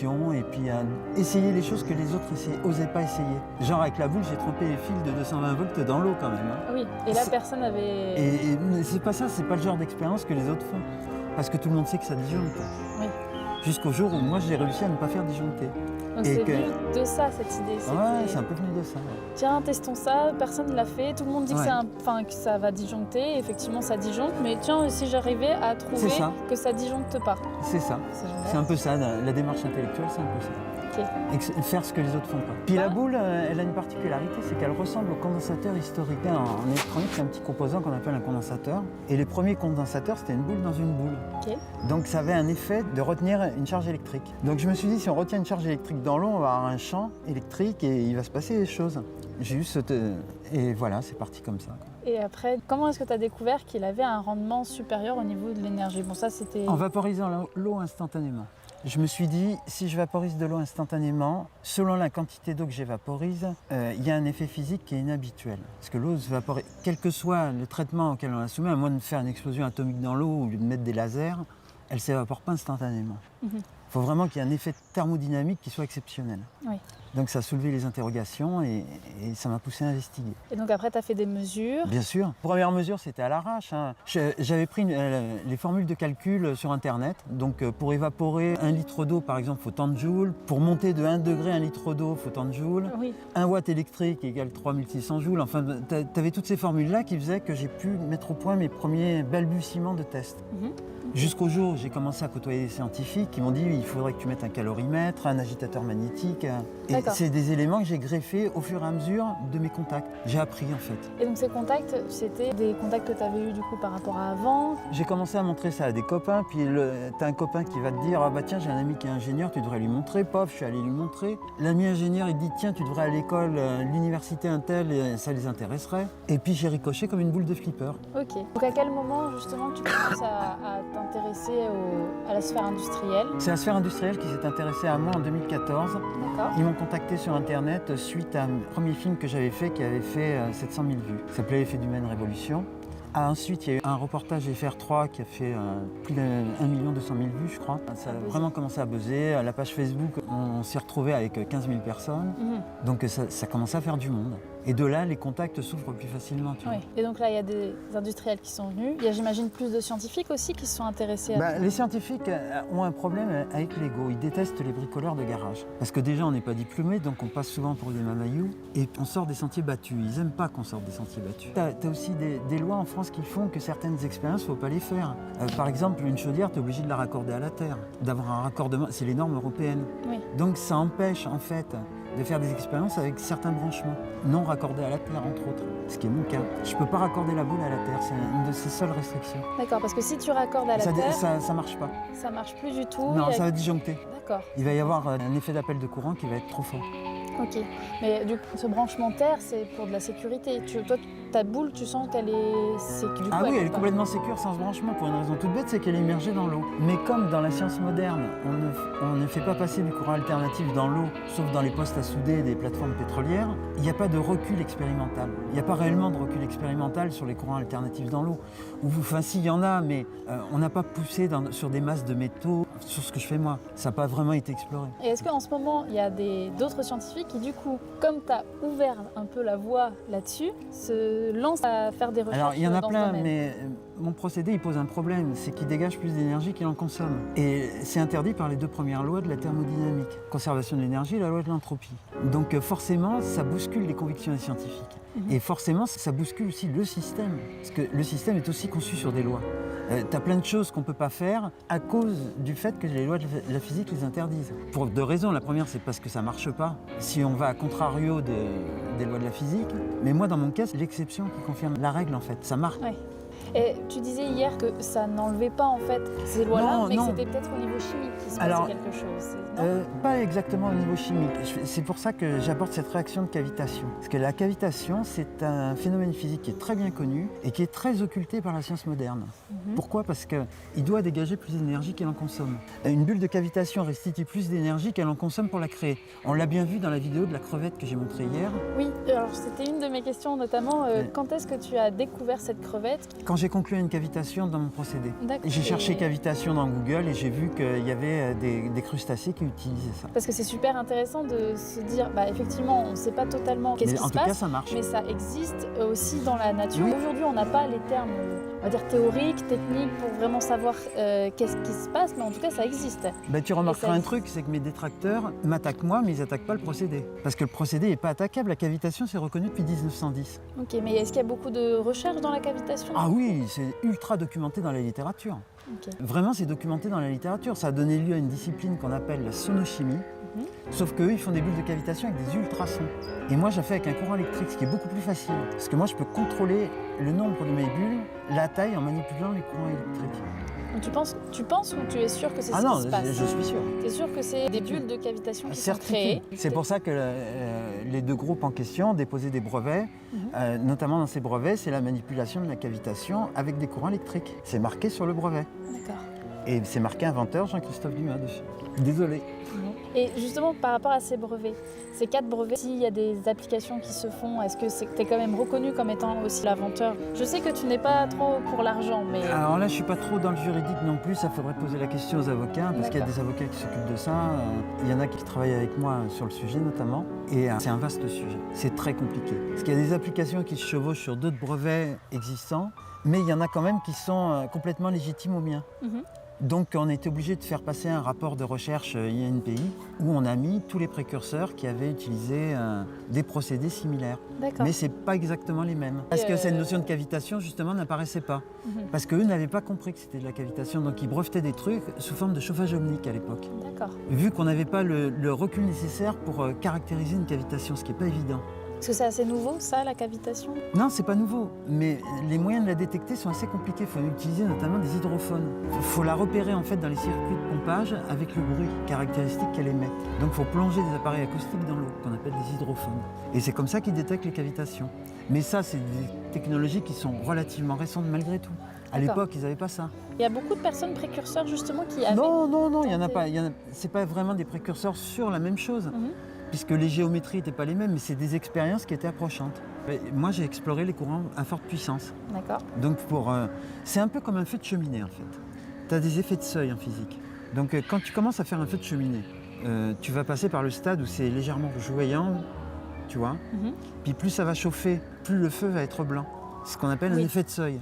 émotions et puis à essayer les choses que les autres n'osaient pas essayer. Genre avec la boule, j'ai trempé les fils de 220 volts dans l'eau quand même. Hein. Oui, et là personne n'avait... Et c'est pas ça, c'est pas le genre d'expérience que les autres font. Parce que tout le monde sait que ça disjoncte. Oui. Jusqu'au jour où moi j'ai réussi à ne pas faire disjoncter. Donc c'est venu de ça cette idée. Ouais, c'est un peu venu de ça. Ouais. Tiens, testons ça, personne ne l'a fait, tout le monde dit Ouais. que ça va disjoncter, effectivement ça disjoncte, mais tiens, si j'arrivais à trouver que ça disjoncte pas. C'est ça, c'est un peu ça, la démarche intellectuelle c'est un peu ça. Okay. Et faire ce que les autres font pas. Puis la boule, elle a une particularité, c'est qu'elle ressemble au condensateur historique. En électronique, c'est un petit composant qu'on appelle un condensateur. Et les premiers condensateurs, c'était une boule dans une boule. Okay. Donc ça avait un effet de retenir une charge électrique. Donc je me suis dit, si on retient une charge électrique dans l'eau, on va avoir un champ électrique et il va se passer des choses. J'ai eu et voilà, c'est parti comme ça. Et après, comment est-ce que tu as découvert qu'il avait un rendement supérieur au niveau de l'énergie? Bon, ça c'était... En vaporisant l'eau instantanément. Je me suis dit, si je vaporise de l'eau instantanément, selon la quantité d'eau que j'évaporise, il y a un effet physique qui est inhabituel. Parce que l'eau se vaporise, quel que soit le traitement auquel on la soumet, à moins de faire une explosion atomique dans l'eau ou de mettre des lasers, elle ne s'évapore pas instantanément. Il faut vraiment qu'il y ait un effet thermodynamique qui soit exceptionnel. Oui. Donc ça a soulevé les interrogations et ça m'a poussé à investiguer. Et donc après, tu as fait des mesures? Bien sûr. La première mesure, c'était à l'arrache. Hein. J'avais pris les formules de calcul sur Internet. Donc pour évaporer 1 litre d'eau, par exemple, il faut tant de joules. Pour monter de 1 degré 1 litre d'eau, il faut tant de joules. Oui. 1 watt électrique égale 3600 joules. Enfin, tu avais toutes ces formules-là qui faisaient que j'ai pu mettre au point mes premiers balbutiements de tests. Jusqu'au jour où j'ai commencé à côtoyer des scientifiques qui m'ont dit il faudrait que tu mettes un calorimètre, un agitateur magnétique. Et c'est des éléments que j'ai greffés au fur et à mesure de mes contacts. J'ai appris en fait. Et donc ces contacts, c'était des contacts que tu avais eus du coup par rapport à avant? J'ai commencé à montrer ça à des copains, puis t'as un copain qui va te dire ah bah tiens j'ai un ami qui est ingénieur, tu devrais lui montrer. Pof, je suis allé lui montrer. L'ami ingénieur il dit tiens tu devrais aller à l'école, l'université Intel, ça les intéresserait. Et puis j'ai ricoché comme une boule de flipper. Ok. Donc à quel moment justement tu commences à t'intéresser à la sphère industrielle? C'est la sphère industrielle qui s'est intéressée à moi en 2014. D'accord. Ils m'ont contacté sur Internet suite à un premier film que j'avais fait qui avait fait 700 000 vues. Ça s'appelait L'effet d'humaine révolution. Ensuite, il y a eu un reportage FR3 qui a fait plus d'1 200 000 vues, je crois. Ça a vraiment commencé à buzzer. La page Facebook, on s'est retrouvé avec 15 000 personnes. Donc ça commençait à faire du monde. Et de là, les contacts s'ouvrent plus facilement. Tu vois. Et donc là, il y a des industriels qui sont venus. Il y a, j'imagine, plus de scientifiques aussi qui se sont intéressés à... Les scientifiques ont un problème avec l'ego. Ils détestent les bricoleurs de garage. Parce que déjà, on n'est pas diplômés, donc on passe souvent pour des mamailloux. Et on sort des sentiers battus. Ils n'aiment pas qu'on sorte des sentiers battus. T'as aussi des lois en France qui font que certaines expériences, il ne faut pas les faire. Par exemple, une chaudière, tu es obligé de la raccorder à la terre. D'avoir un raccordement, c'est les normes européennes. Oui. Donc ça empêche, en fait, de faire des expériences avec certains branchements non raccordés à la terre, entre autres, ce qui est mon cas. Je ne peux pas raccorder la boule à la terre, c'est une de ses seules restrictions. D'accord, parce que si tu raccordes à la terre... Ça marche pas. Ça marche plus du tout? Non, ça va disjoncter. D'accord. Il va y avoir un effet d'appel de courant qui va être trop fort. Ok, mais du coup, ce branchement terre, c'est pour de la sécurité. Toi, ta boule, tu sens qu'elle est sécure? Ah oui, elle est complètement sécure sans ce branchement, pour une raison toute bête, c'est qu'elle est immergée dans l'eau. Mais comme dans la science moderne, on ne fait pas passer du courant alternatif dans l'eau, sauf dans les postes à souder des plateformes pétrolières, il n'y a pas de recul expérimental. Il n'y a pas réellement de recul expérimental sur les courants alternatifs dans l'eau. Enfin, si, il y en a, mais on n'a pas poussé sur des masses de métaux, sur ce que je fais moi. Ça n'a pas vraiment été exploré. Et est-ce qu'en ce moment, il y a d'autres scientifiques qui, du coup, comme tu as ouvert un peu la voie là-dessus, se lancent à faire des recherches? Alors, il y en a plein, mais mon procédé, il pose un problème, c'est qu'il dégage plus d'énergie qu'il en consomme. Et c'est interdit par les 2 premières lois de la thermodynamique, conservation de l'énergie et la loi de l'entropie. Donc forcément, ça bouscule les convictions des scientifiques. Et forcément, ça bouscule aussi le système, parce que le système est aussi conçu sur des lois. Tu as plein de choses qu'on ne peut pas faire à cause du fait que les lois de la physique les interdisent. Pour 2 raisons. La première, c'est parce que ça ne marche pas, si on va à contrario des lois de la physique. Mais moi, dans mon cas, c'est l'exception qui confirme la règle, en fait. Ça marche. Ouais. Et tu disais hier que ça n'enlevait pas en fait ces lois-là, mais que c'était peut-être au niveau chimique qu'il se passait quelque chose. Pas exactement au niveau chimique. C'est pour ça que j'aborde cette réaction de cavitation. Parce que la cavitation, c'est un phénomène physique qui est très bien connu et qui est très occulté par la science moderne. Pourquoi? Parce qu'il doit dégager plus d'énergie qu'elle en consomme. Une bulle de cavitation restitue plus d'énergie qu'elle en consomme pour la créer. On l'a bien vu dans la vidéo de la crevette que j'ai montrée hier. Oui, alors c'était une de mes questions notamment. Quand est-ce que tu as découvert cette crevette? Quand j'ai conclu à une cavitation dans mon procédé. D'accord. J'ai cherché Et- cavitation dans Google et j'ai vu qu'il y avait des crustacés qui utilisaient ça. Parce que c'est super intéressant de se dire, bah, effectivement, on ne sait pas totalement qu'est-ce Mais qui en se tout cas, passe, ça marche. mais ça existe aussi dans la nature. Oui. Aujourd'hui, on n'a pas les termes, on va dire théoriques, techniques, pour vraiment savoir qu'est-ce qui se passe, mais en tout cas, ça existe. Ben, tu remarqueras ça un existe. truc, c'est que mes détracteurs m'attaquent moi, mais ils n'attaquent pas le procédé. Parce que le procédé n'est pas attaquable. La cavitation, c'est reconnu depuis 1910. Ok, mais est-ce qu'il y a beaucoup de recherches dans la cavitation? Ah oui, c'est ultra documenté dans la littérature. Ok. Vraiment, c'est documenté dans la littérature. Ça a donné lieu à une discipline qu'on appelle la sonochimie. Mhm. Sauf qu'eux, ils font des bulles de cavitation avec des ultrasons. Et moi, je la fais avec un courant électrique, ce qui est beaucoup plus facile. Parce que moi, je peux contrôler le nombre de mes bulles, la taille, en manipulant les courants électriques. Donc tu penses ou tu es sûr que c'est Ah ce non, qui se passe? je suis sûr. Tu es sûr que c'est des bulles de cavitation qui sont créées? C'est pour ça que les deux groupes en question ont déposé des brevets. Notamment dans ces brevets, c'est la manipulation de la cavitation avec des courants électriques. C'est marqué sur le brevet. D'accord. Et c'est marqué inventeur Jean-Christophe Dumas dessus. Désolé. Et justement, par rapport à ces brevets, ces 4 brevets, s'il y a des applications qui se font, est-ce que tu es quand même reconnu comme étant aussi l'inventeur? Je sais que tu n'es pas trop pour l'argent, mais... Alors là, je suis pas trop dans le juridique non plus. Ça faudrait poser la question aux avocats, parce qu'il y a des avocats qui s'occupent de ça. Il y en a qui travaillent avec moi sur le sujet notamment. Et c'est un vaste sujet. C'est très compliqué. Parce qu'il y a des applications qui se chevauchent sur d'autres brevets existants, mais il y en a quand même qui sont complètement légitimes aux miens. Mhm. Donc on a été obligé de faire passer un rapport de recherche INPI où on a mis tous les précurseurs qui avaient utilisé des procédés similaires. D'accord. Mais ce n'est pas exactement les mêmes. Parce que cette notion de cavitation justement n'apparaissait pas. Mhm. Parce qu'eux n'avaient pas compris que c'était de la cavitation. Donc ils brevetaient des trucs sous forme de chauffage ohmique à l'époque. D'accord. Vu qu'on n'avait pas le recul nécessaire pour caractériser une cavitation, ce qui n'est pas évident. Est-ce que c'est assez nouveau, ça, la cavitation? Non, c'est pas nouveau, mais les moyens de la détecter sont assez compliqués. Il faut utiliser notamment des hydrophones. Il faut la repérer en fait dans les circuits de pompage avec le bruit caractéristique qu'elle émet. Donc il faut plonger des appareils acoustiques dans l'eau, qu'on appelle des hydrophones. Et c'est comme ça qu'ils détectent les cavitations. Mais ça, c'est des technologies qui sont relativement récentes malgré tout. À D'accord. l'époque, ils n'avaient pas ça. Il y a beaucoup de personnes précurseurs, justement, qui avaient... Non, il n'y en a tenté. pas. C'est pas vraiment des précurseurs sur la même chose. Mhm. Puisque les géométries n'étaient pas les mêmes, mais c'est des expériences qui étaient approchantes. Moi, j'ai exploré les courants à forte puissance. D'accord. Donc, c'est un peu comme un feu de cheminée, en fait. Tu as des effets de seuil en physique. Donc, quand tu commences à faire un feu de cheminée, tu vas passer par le stade où c'est légèrement rougeoyant, tu vois. Mhm. Puis plus ça va chauffer, plus le feu va être blanc. C'est ce qu'on appelle un Oui. effet de seuil.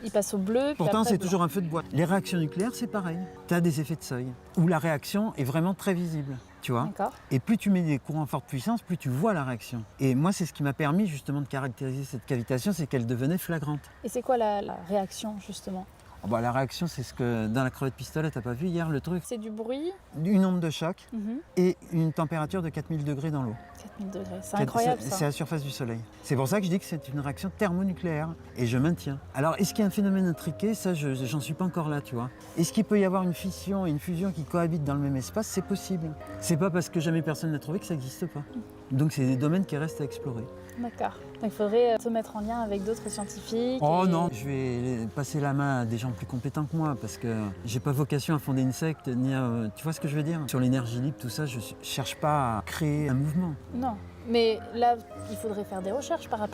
Il passe au bleu, puis Pourtant, après, c'est blanc. toujours un feu de bois. Les réactions nucléaires, c'est pareil. Tu as des effets de seuil, où la réaction est vraiment très visible, tu vois. D'accord. Et plus tu mets des courants à forte puissance, plus tu vois la réaction. Et moi, c'est ce qui m'a permis justement de caractériser cette cavitation, c'est qu'elle devenait flagrante. Et c'est quoi la réaction, justement? La réaction, c'est ce que dans la crevette pistolet, t'as pas vu hier le truc? C'est du bruit? Une onde de choc Mhm. et une température de 4000 degrés dans l'eau. 4000 degrés, c'est incroyable, C'est ça. à la surface du Soleil. C'est pour ça que je dis que c'est une réaction thermonucléaire. Et je maintiens. Alors, est-ce qu'il y a un phénomène intriqué? Ça, j'en suis pas encore là, tu vois. Est-ce qu'il peut y avoir une fission et une fusion qui cohabitent dans le même espace? C'est possible. C'est pas parce que jamais personne n'a trouvé que ça n'existe pas. Donc, c'est des domaines qui restent à explorer. D'accord. Donc il faudrait se mettre en lien avec d'autres scientifiques. Oh et- non, je vais passer la main à des gens plus compétents que moi parce que j'ai pas vocation à fonder une secte ni à... Tu vois ce que je veux dire? Sur l'énergie libre, tout ça, je cherche pas à créer un mouvement. Non. Mais là, il faudrait faire des recherches par rapport